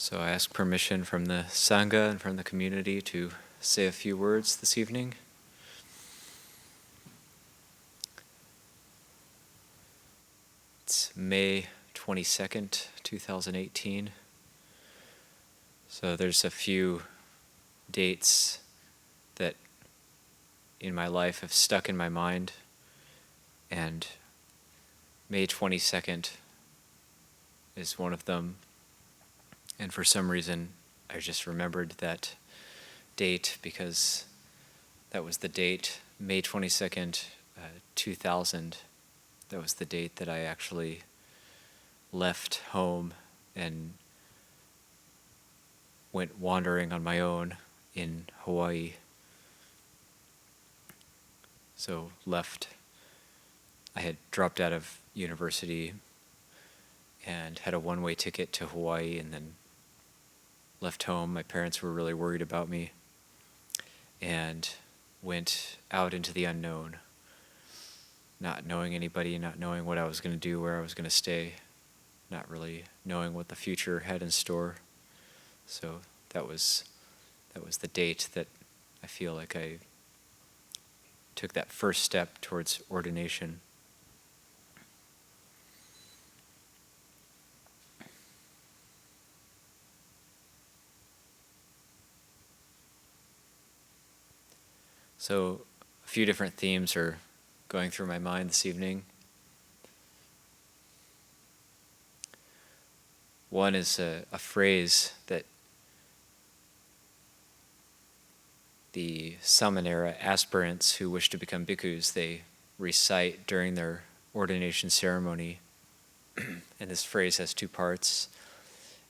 So I ask permission from the Sangha and from the community to say a few words this evening. It's May 22nd, 2018. So there's a few dates that in my life have stuck in my mind, and May 22nd is one of them. And for some reason, I just remembered that date because that was the date, May 22nd, 2000. That was the date that I actually left home and went wandering on my own in Hawaii. So I had dropped out of university and had a one-way ticket to Hawaii and then left home. My parents were really worried about me and went out into the unknown, not knowing anybody, not knowing what I was going to do, where I was going to stay, not really knowing what the future had in store. So that was the date that I feel like I took that first step towards ordination. So a few different themes are going through my mind this evening. One is a phrase that the Samanera aspirants who wish to become bhikkhus, they recite during their ordination ceremony. And this phrase has two parts,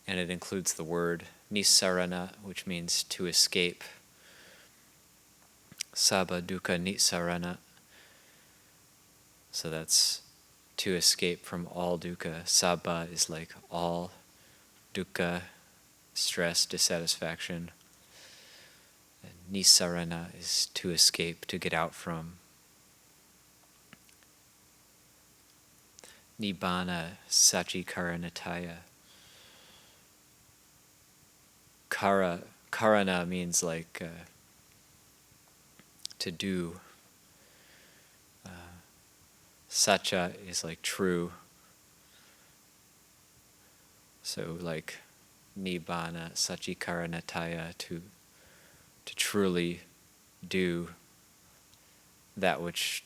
and it includes the word nisarana, which means to escape. Sabba dukkha nisarana. So that's to escape from all dukkha. Sabba is like all, dukkha, stress, dissatisfaction. And nisarana is to escape, to get out from. Nibbana sachikaranataya. Karana means like to do. Sacha is like true. So like Nibbana sachikaranataya, to truly do that which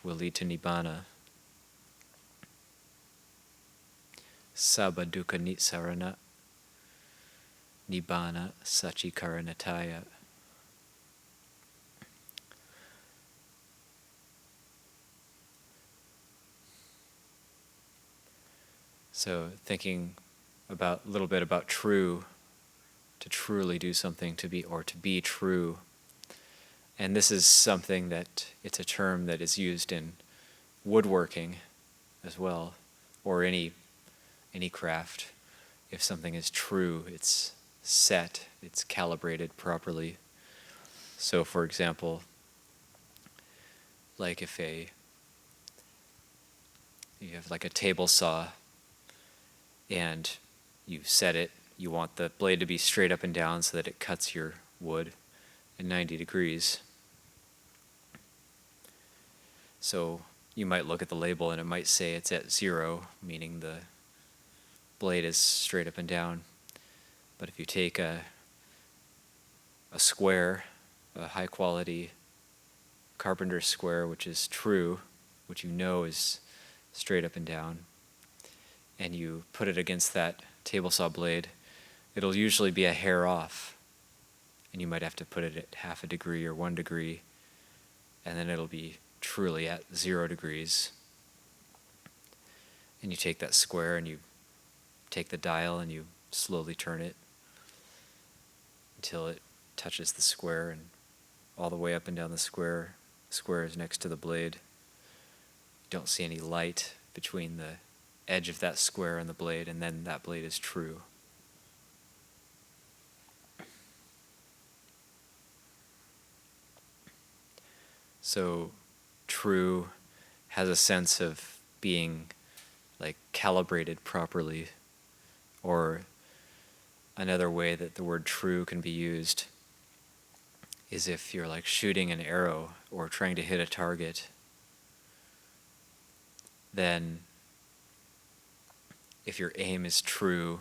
will lead to Nibbana. Sabba dukkha nitsarana, Nibbana sachikaranataya. So thinking a little bit about true, to truly do something, to be true. And this is something that, it's a term that is used in woodworking as well, or any craft. If something is true, it's set, it's calibrated properly. So for example, like if you have like a table saw and you set it, you want the blade to be straight up and down so that it cuts your wood at 90 degrees. So you might look at the label and it might say it's at 0, meaning the blade is straight up and down. But if you take a square, a high quality carpenter's square, which is true, which you know is straight up and down, and you put it against that table saw blade, it'll usually be a hair off. And you might have to put it at 0.5 degree or 1 degree, and then it'll be truly at 0 degrees. And you take that square and you take the dial and you slowly turn it until it touches the square, and all the way up and down the square. The square is next to the blade. You don't see any light between the edge of that square and the blade, and then that blade is true. So true has a sense of being like calibrated properly, or another way that the word true can be used is if you're like shooting an arrow or trying to hit a target, then if your aim is true,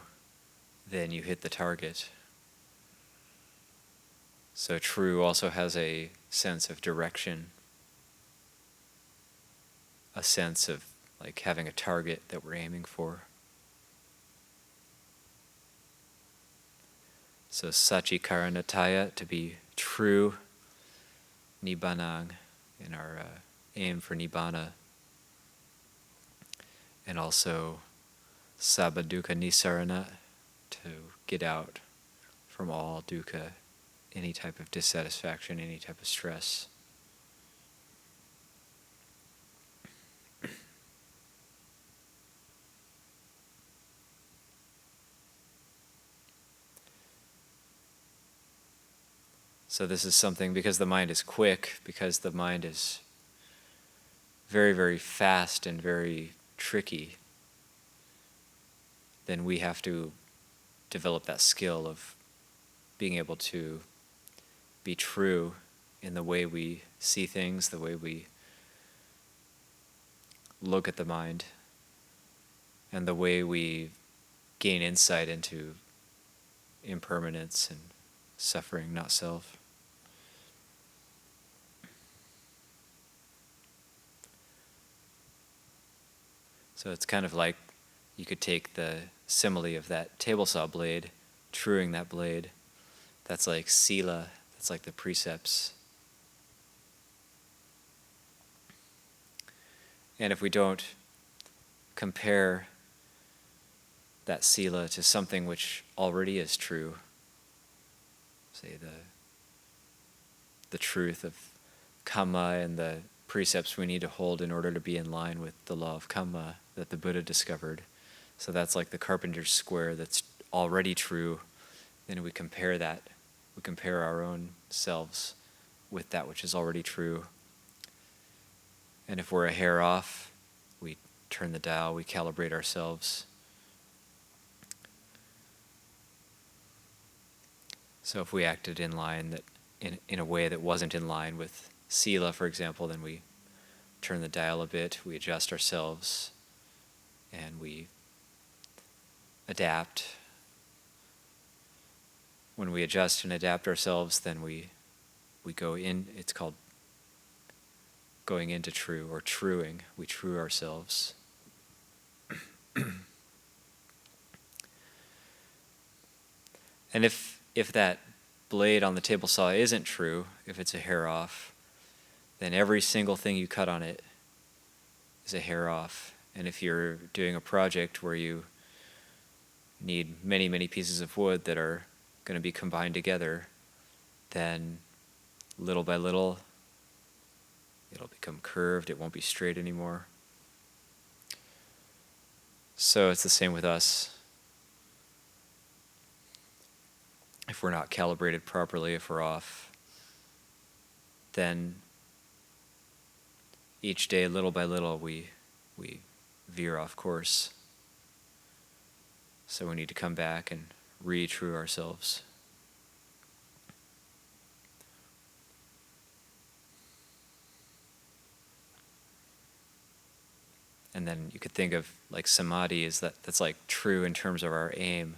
then you hit the target. So true also has a sense of direction, a sense of like having a target that we're aiming for. So Sachikaranataya, to be true, Nibbanang, in our aim for Nibbana, and also Sabba Dukkha Nisarana, to get out from all dukkha, any type of dissatisfaction, any type of stress. So this is something, because the mind is quick, because the mind is very, very fast and very tricky, then we have to develop that skill of being able to be true in the way we see things, the way we look at the mind, and the way we gain insight into impermanence and suffering, not self. So it's kind of like you could take the simile of that table saw blade, truing that blade. That's like sila, that's like the precepts. And if we don't compare that sila to something which already is true, say the truth of kamma and the precepts we need to hold in order to be in line with the law of kamma that the Buddha discovered. So that's like the carpenter's square that's already true. Then we compare that, we compare our own selves with that which is already true. And if we're a hair off, we turn the dial, we calibrate ourselves. So if we acted in line that in a way that wasn't in line with sila, for example, then we turn the dial a bit, we adjust ourselves, and we adapt. When we adjust and adapt ourselves, then we go in, it's called going into true, or truing. We true ourselves. And if that blade on the table saw isn't true, if it's a hair off, then every single thing you cut on it is a hair off. And if you're doing a project where you need many, many pieces of wood that are going to be combined together, then little by little, it'll become curved, it won't be straight anymore. So it's the same with us. If we're not calibrated properly, if we're off, then each day, little by little, we veer off course. So we need to come back and re-true ourselves. And then you could think of like samadhi is that's like true in terms of our aim,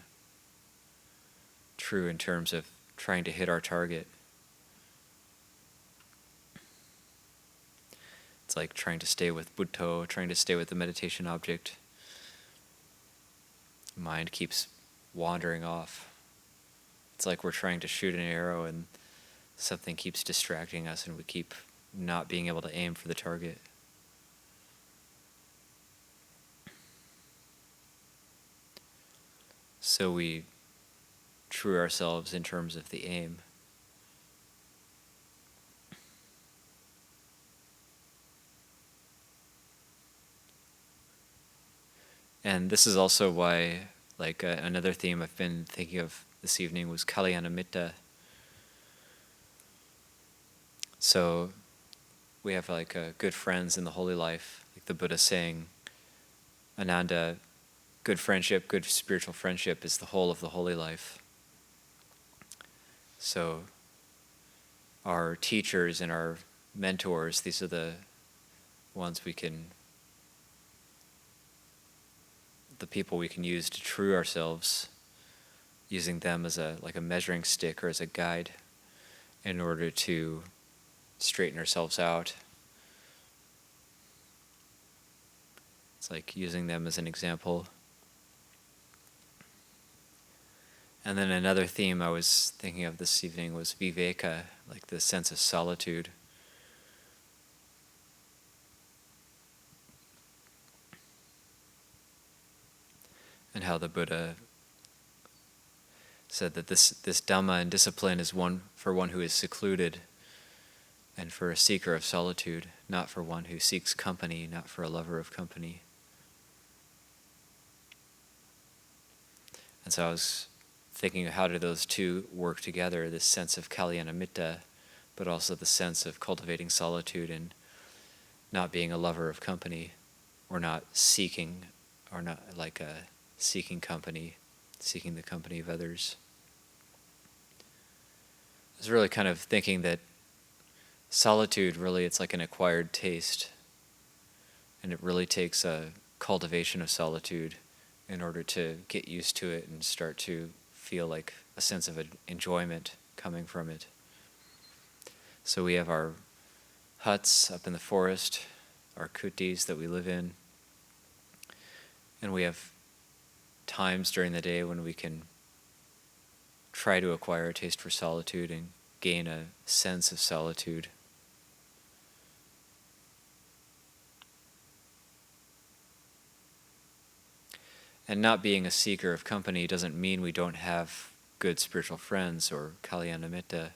true in terms of trying to hit our target. It's like trying to stay with Buddho, trying to stay with the meditation object. Mind keeps wandering off. It's like we're trying to shoot an arrow and something keeps distracting us and we keep not being able to aim for the target. So we true ourselves in terms of the aim. And this is also why, like another theme I've been thinking of this evening was Kalyanamitta. So we have like good friends in the holy life, like the Buddha saying, Ananda, good friendship, good spiritual friendship is the whole of the holy life. So our teachers and our mentors, these are the people we can use to true ourselves, using them as like a measuring stick or as a guide in order to straighten ourselves out. It's like using them as an example. And then another theme I was thinking of this evening was viveka, like the sense of solitude. And how the Buddha said that this Dhamma and discipline is one for one who is secluded and for a seeker of solitude, not for one who seeks company, not for a lover of company. And so I was thinking of how do those two work together, this sense of kalyanamitta, but also the sense of cultivating solitude and not being a lover of company, or not seeking, or not like seeking company, seeking the company of others. I was really kind of thinking that solitude, really, it's like an acquired taste, and it really takes a cultivation of solitude in order to get used to it and start to feel like a sense of enjoyment coming from it. So we have our huts up in the forest, our kutis that we live in, and we have times during the day when we can try to acquire a taste for solitude and gain a sense of solitude. And not being a seeker of company doesn't mean we don't have good spiritual friends or kalyanamitta.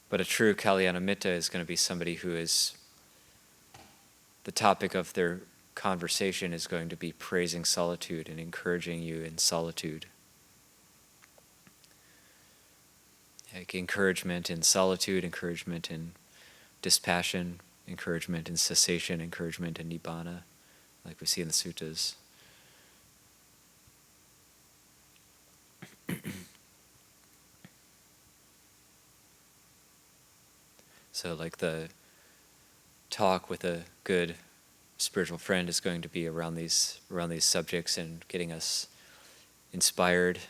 But a true kalyanamitta is going to be somebody who is, the topic of their conversation is going to be praising solitude and encouraging you in solitude. Like encouragement in solitude, encouragement in dispassion, encouragement in cessation, encouragement in nibbana, like we see in the suttas. So like the talk with a good spiritual friend is going to be around these subjects and getting us inspired,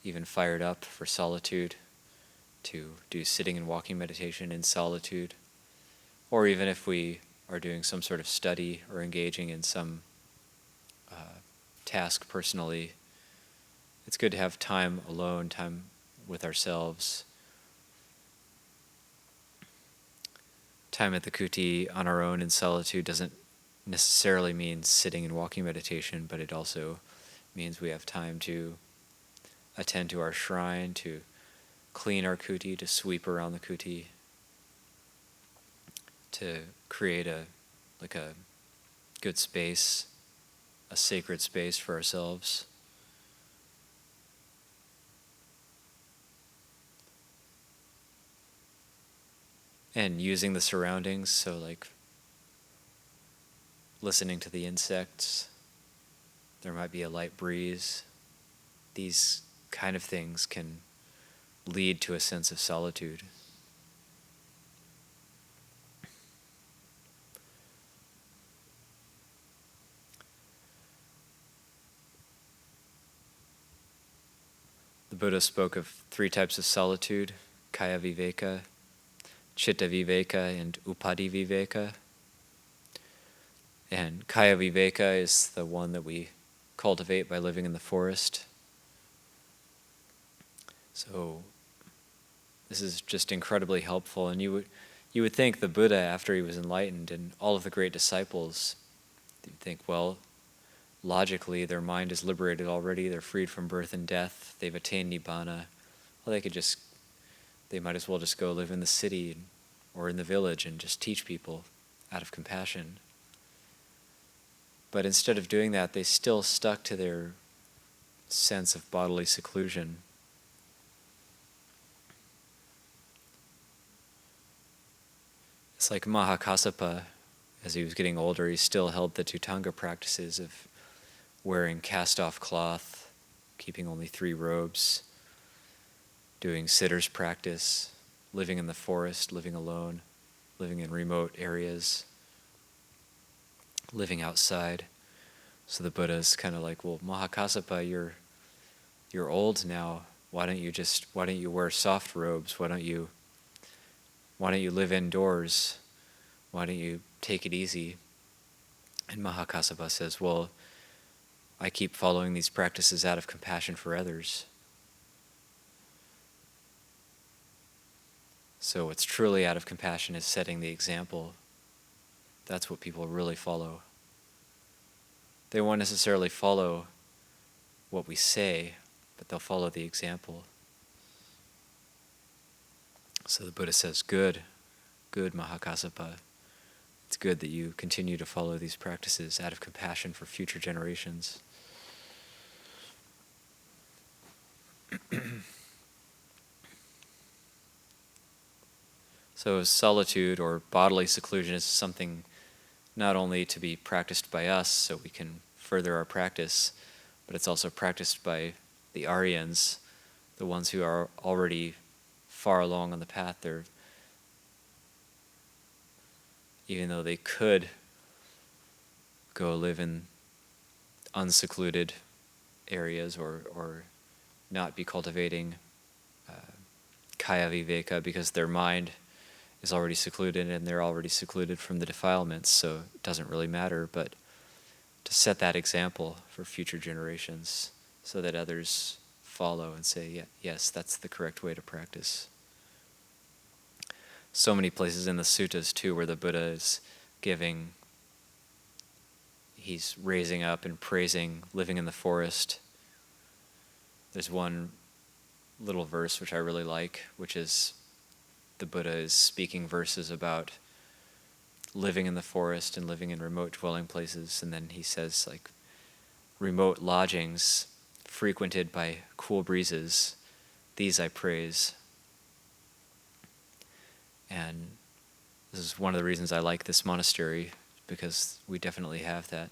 even fired up for solitude, to do sitting and walking meditation in solitude. Or even if we are doing some sort of study or engaging in some task personally, it's good to have time alone, time with ourselves, time at the kuti on our own in solitude doesn't necessarily mean sitting and walking meditation, but it also means we have time to attend to our shrine, to clean our kuti, to sweep around the kuti, to create a good space, a sacred space for ourselves. And using the surroundings, so like listening to the insects, there might be a light breeze. These kind of things can lead to a sense of solitude. The Buddha spoke of 3 types of solitude: kaya viveka, chitta viveka, and upadhi viveka. And kaya viveka is the one that we cultivate by living in the forest. So this is just incredibly helpful. And you would think the Buddha, after he was enlightened, and all of the great disciples, you'd think, well, logically their mind is liberated already, they're freed from birth and death, they've attained nibbana. Well, they might as well just go live in the city or in the village and just teach people out of compassion. But instead of doing that, they still stuck to their sense of bodily seclusion. It's like Mahakassapa, as he was getting older, he still held the Tutanga practices of wearing cast-off cloth, keeping only 3 robes, doing sitter's practice, living in the forest, living alone, living in remote areas, living outside. So the Buddha's kind of like, well, Mahakassapa, you're old now. Why don't you wear soft robes? Why don't you live indoors? Why don't you take it easy? And Mahakassapa says, well, I keep following these practices out of compassion for others. So what's truly out of compassion is setting the example. That's what people really follow. They won't necessarily follow what we say, but they'll follow the example. So the Buddha says, good Mahakassapa. It's good that you continue to follow these practices out of compassion for future generations. So solitude or bodily seclusion is something not only to be practiced by us so we can further our practice, but it's also practiced by the Aryans, the ones who are already far along on the path. Even though they could go live in unsecluded areas or not be cultivating kaya viveka because their mind is already secluded and they're already secluded from the defilements, so it doesn't really matter, but to set that example for future generations so that others follow and say, yeah, yes, that's the correct way to practice. So many places in the suttas too where the Buddha is he's raising up and praising living in the forest. There's one little verse which I really like, which is the Buddha is speaking verses about living in the forest and living in remote dwelling places, and then he says, like, remote lodgings frequented by cool breezes, these I praise. And this is one of the reasons I like this monastery, because we definitely have that.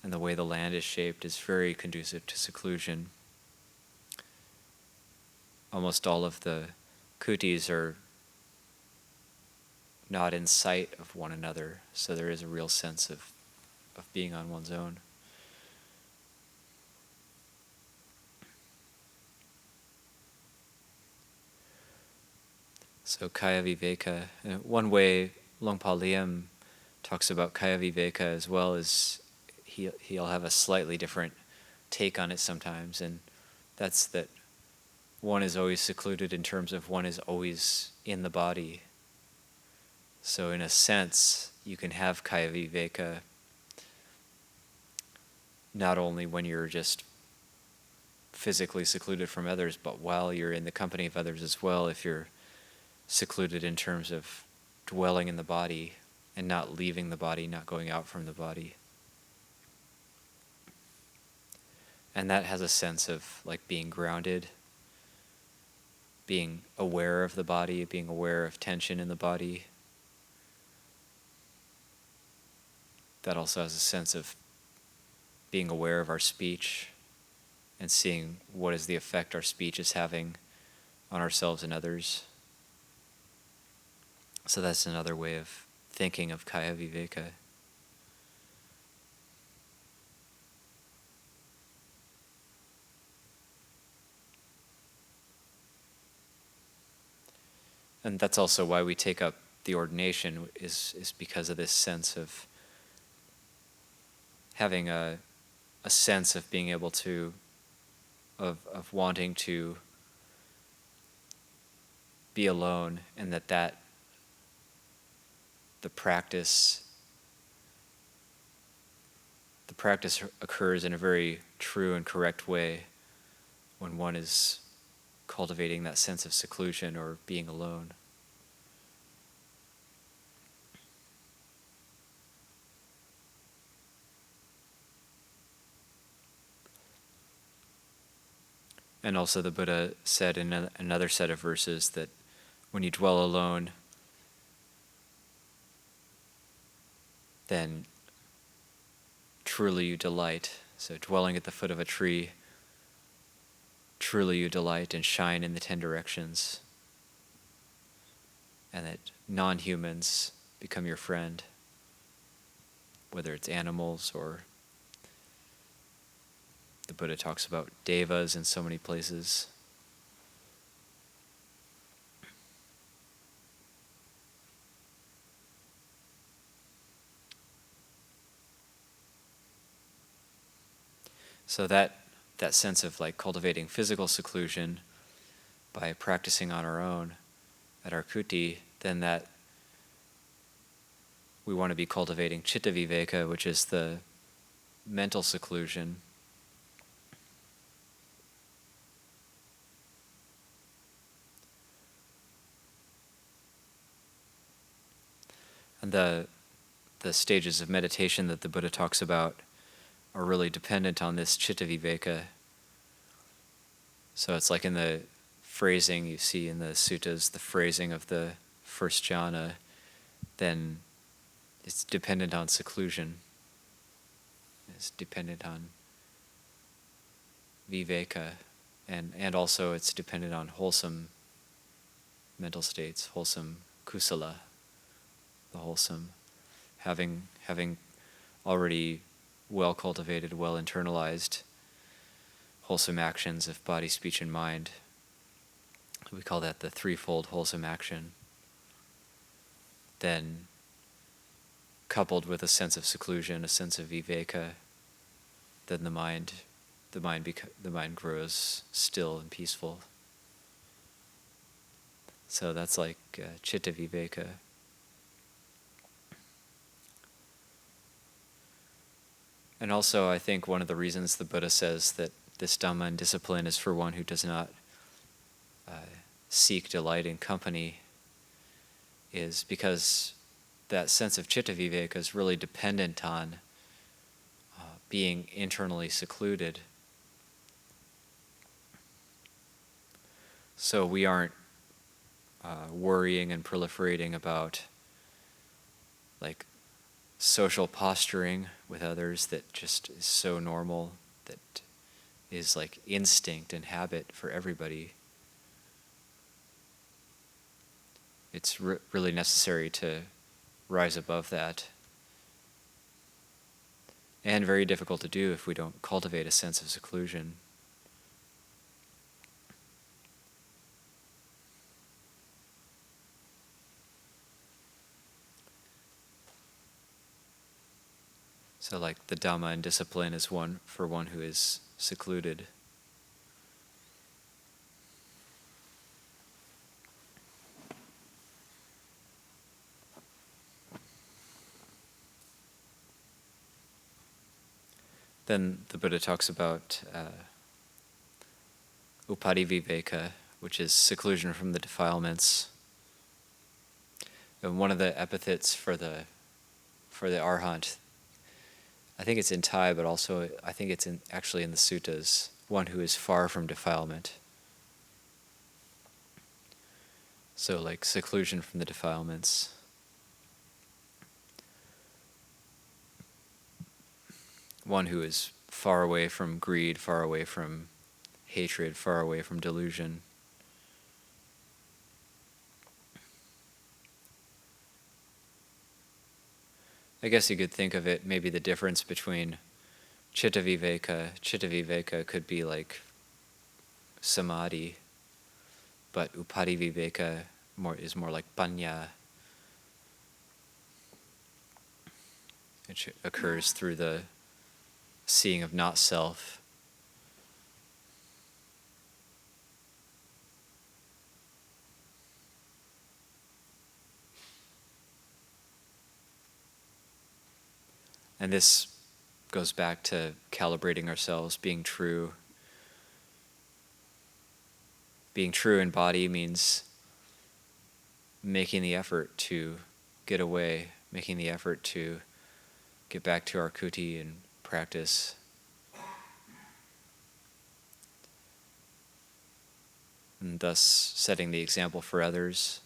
And the way the land is shaped is very conducive to seclusion. Almost all of the kutis are not in sight of one another, so there is a real sense of being on one's own. So kaya viveka, one way Longpa Liem talks about kaya viveka as well is he'll have a slightly different take on it sometimes, and that's that one is always secluded in terms of one is always in the body. So in a sense, you can have kaya viveka not only when you're just physically secluded from others, but while you're in the company of others as well, if you're secluded in terms of dwelling in the body and not leaving the body, not going out from the body. And that has a sense of like being grounded, being aware of the body, being aware of tension in the body. That also has a sense of being aware of our speech and seeing what is the effect our speech is having on ourselves and others. So that's another way of thinking of kaya viveka. And that's also why we take up the ordination, is because of this sense of having a sense of being able to, of wanting to be alone, and that the practice occurs in a very true and correct way when one is cultivating that sense of seclusion or being alone. And also the Buddha said in another set of verses that when you dwell alone, then truly you delight. So dwelling at the foot of a tree truly you delight and shine in the 10 directions, and that non-humans become your friend, whether it's animals or the Buddha talks about devas in so many places. So that sense of like cultivating physical seclusion by practicing on our own at our kuti, then that we want to be cultivating citta viveka, which is the mental seclusion. And the stages of meditation that the Buddha talks about are really dependent on this citta viveka. So it's like in the phrasing you see in the suttas, the phrasing of the first jhana, then it's dependent on seclusion. It's dependent on viveka, and also it's dependent on wholesome mental states, wholesome kusala, the wholesome, having already well cultivated, well internalized wholesome actions of body, speech, and mind. We call that the threefold wholesome action. Then, coupled with a sense of seclusion, a sense of viveka, then the mind grows still and peaceful. So that's like citta viveka. And also, I think one of the reasons the Buddha says that this Dhamma and discipline is for one who does not seek delight in company is because that sense of citta viveka is really dependent on being internally secluded. So we aren't worrying and proliferating about like social posturing with others that just is so normal, that is like instinct and habit for everybody. It's really necessary to rise above that, and very difficult to do if we don't cultivate a sense of seclusion. So like the Dhamma and discipline is one for one who is secluded. Then the Buddha talks about upadiviveka, which is seclusion from the defilements. And one of the epithets for the Arhat, I think it's in Thai, but also I think it's actually in the suttas, one who is far from defilement. So like seclusion from the defilements. One who is far away from greed, far away from hatred, far away from delusion. I guess you could think of it, maybe the difference between citta viveka could be like samadhi, but upadiviveka is more like panya. It occurs through the seeing of not self. And this goes back to calibrating ourselves, being true. Being true in body means making the effort to get away, making the effort to get back to our kuti and practice. And thus setting the example for others.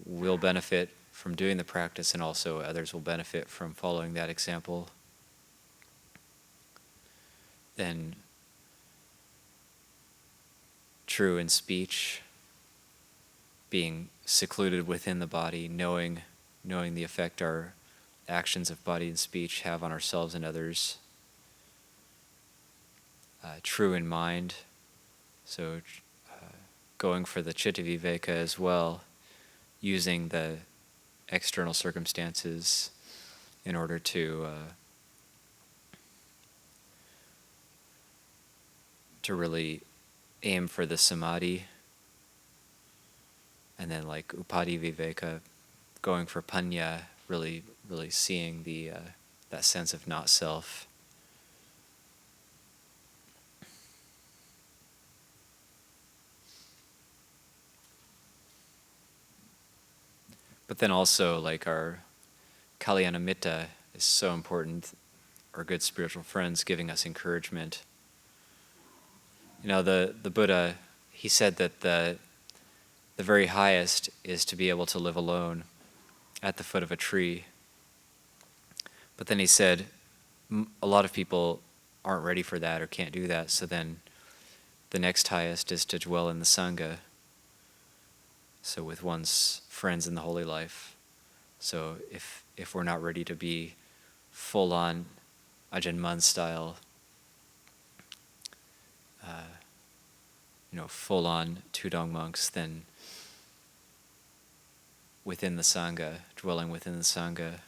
We'll benefit from doing the practice, and also others will benefit from following that example. Then true in speech, being secluded within the body, knowing the effect our actions of body and speech have on ourselves and others. True in mind, so going for the citta viveka as well, using the external circumstances in order to really aim for the samadhi, and then like upadi viveka, going for panya, really seeing the that sense of not self. But then also, like, our kalyana mitta is so important, our good spiritual friends giving us encouragement. You know, the Buddha, he said that the very highest is to be able to live alone at the foot of a tree. But then he said, a lot of people aren't ready for that or can't do that, so then the next highest is to dwell in the Sangha, so with one's friends in the holy life. So if we're not ready to be full-on Ajahn Mun style, full-on Tudong monks, then within the Sangha, dwelling within the Sangha.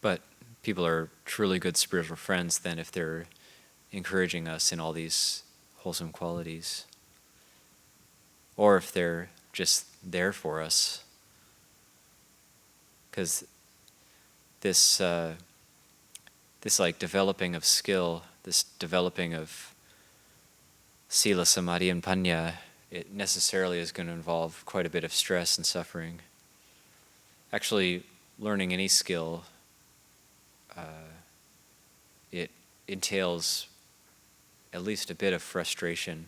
But people are truly good spiritual friends then if they're encouraging us in all these wholesome qualities, or if they're just there for us. Because this like developing of skill, this developing of sila, samadhi, and panya, it necessarily is going to involve quite a bit of stress and suffering. Actually, learning any skill, it entails at least a bit of frustration.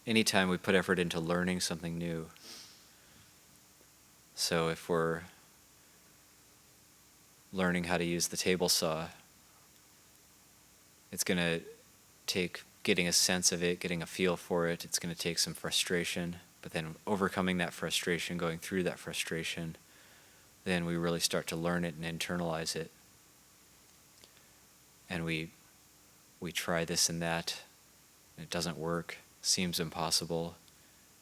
Anytime we put effort into learning something new. So if we're learning how to use the table saw, it's going to take getting a sense of it, getting a feel for it. It's going to take some frustration, but then overcoming that frustration, going through that frustration, then we really start to learn it and internalize it. And we try this and that, and it doesn't work, seems impossible,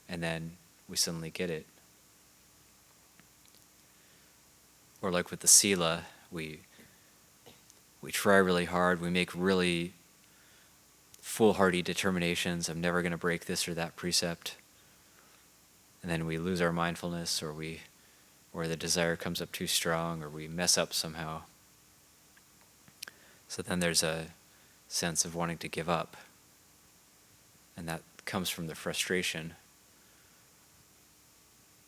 and then we suddenly get it. Or like with the sila, we try really hard, we make really foolhardy determinations, I'm never going to break this or that precept, and then we lose our mindfulness, or the desire comes up too strong, or we mess up somehow. So then there's a sense of wanting to give up, and that comes from the frustration.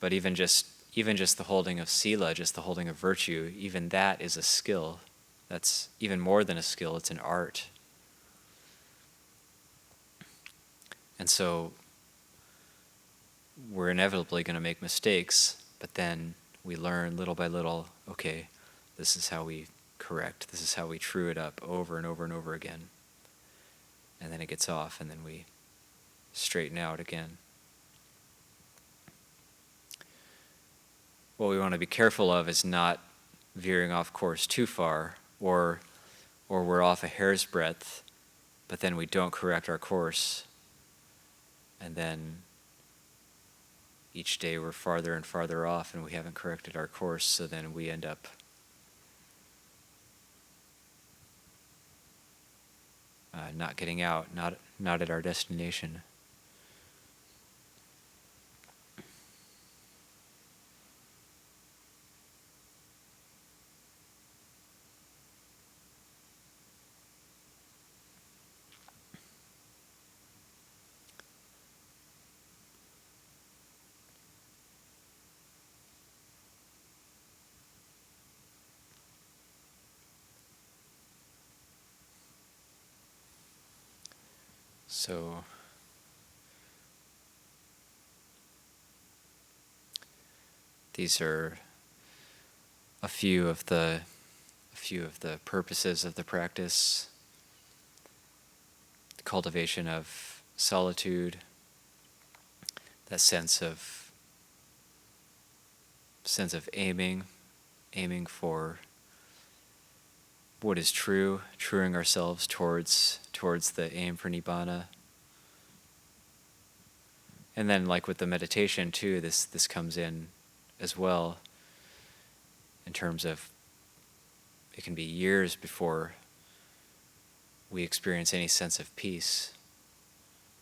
But even just the holding of sila, just the holding of virtue, even that is a skill. That's even more than a skill, it's an art. And so we're inevitably going to make mistakes, but then we learn little by little, okay, this is how we correct, this is how we true it up over and over and over again. And then it gets off, and then we straighten out again. What we want to be careful of is not veering off course too far, or we're off a hair's breadth, but then we don't correct our course, and then each day we're farther and farther off and we haven't corrected our course, so then we end up not getting out, not at our destination. So these are a few of the purposes of the practice: the cultivation of solitude, that sense of aiming for what is true, truing ourselves towards the aim for nibbana. And then, like with the meditation too, this comes in as well, in terms of it can be years before we experience any sense of peace.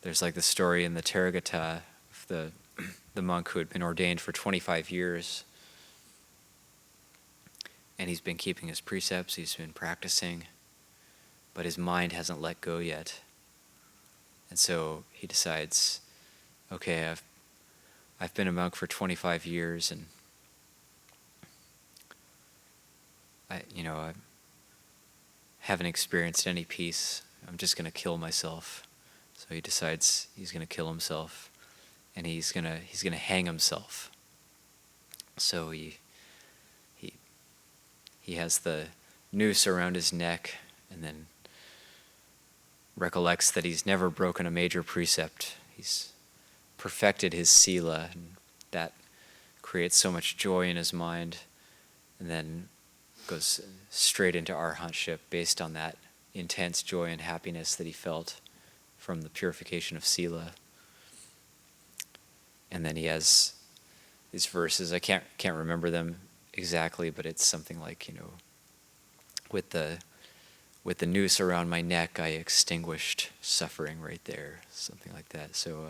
There's like the story in the Therigatha of the monk who had been ordained for 25 years, and he's been keeping his precepts, he's been practicing, but his mind hasn't let go yet. And so he decides, okay, I've been a monk for 25 years, and I haven't experienced any peace. I'm just going to kill myself. So he decides he's going to kill himself, and he's going to hang himself. So he has the noose around his neck, and then recollects that he's never broken a major precept. He's perfected his sila, and that creates so much joy in his mind, and then goes straight into arhatship based on that intense joy and happiness that he felt from the purification of sila. And then he has these verses, I can't remember them exactly, but it's something like, with the noose around my neck, I extinguished suffering right there, something like that. So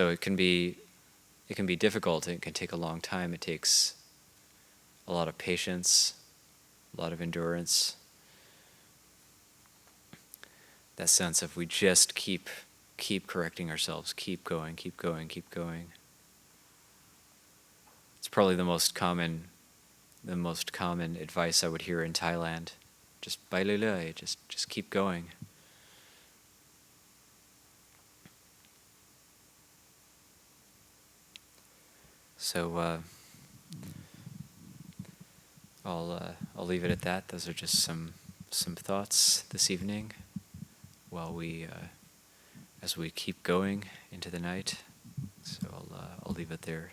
it can be difficult. It can take a long time. It takes a lot of patience, a lot of endurance. That sense of we just keep correcting ourselves, keep going. It's probably the most common advice I would hear in Thailand. Just bailulai, just keep going. So I'll leave it at that. Those are just some thoughts this evening, while we as we keep going into the night. So I'll leave it there.